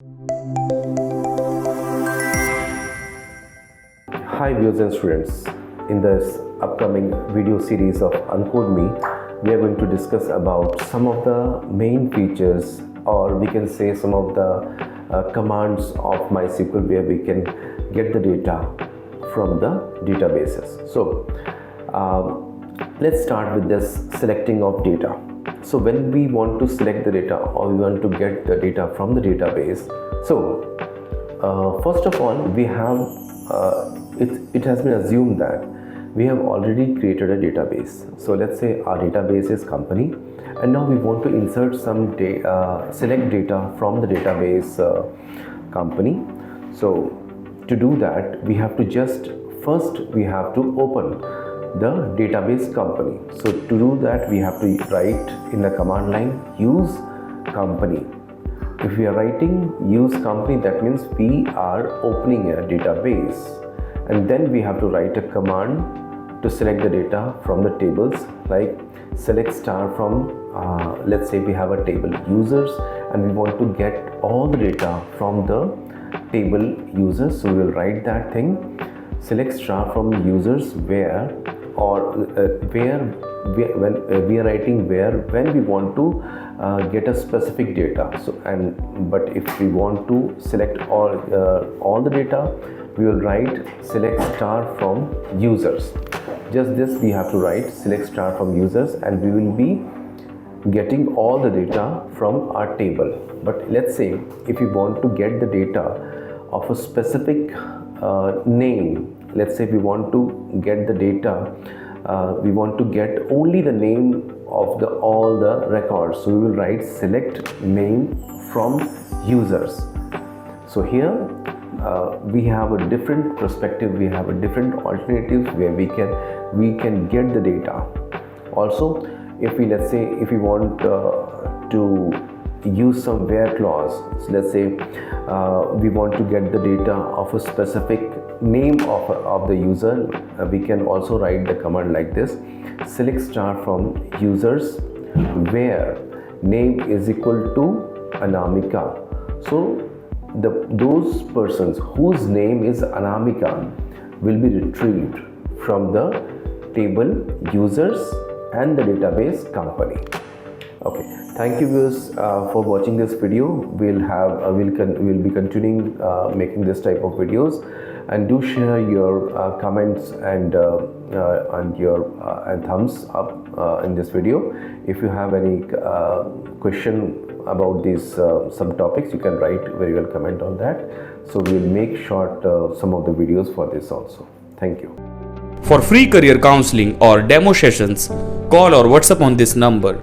Hi viewers and students, in this upcoming video series of Uncodemy, we are going to discuss about some of the main features, or we can say some of the commands of MySQL where we can get the data from the databases. So let's start with this selecting of data. So when we want to select the data or we want to get the data from the database, so first of all we have it has been assumed that we have already created a database. So let's say our database is company, and now we want to insert some select data from the database company. So to do that, we have to first open the database company. So to do that, we have to write in the command line use company. If we are writing use company, that means we are opening a database, and then we have to write a command to select the data from the tables, like select star from let's say we have a table users and we want to get all the data from the table users. So we will write that thing, select star from users where, or when we are writing where when we want to get a specific data. So but if we want to select all the data, we will write select star from users. Just this we have to write, select star from users, and we will be getting all the data from our table. But let's say if we want to get the data of a specific name, let's say we want to get the data, we want to get only the name of all the records. So we will write select name from users. So here we have a different perspective, we have a different alternatives where we can get the data. Also, if we want to use some where clause, so let's say we want to get the data of a specific name of the user, we can also write the command like this, select star from users where name is equal to Anamika. So those persons whose name is Anamika will be retrieved from the table users and the database company. Okay, thank you viewers for watching this video. We'll be continuing making this type of videos, and do share your comments and thumbs up in this video. If you have any question about these some topics, you can write very well comment on that. So we'll make short some of the videos for this also. Thank you. For free career counseling or demo sessions, call or WhatsApp on this number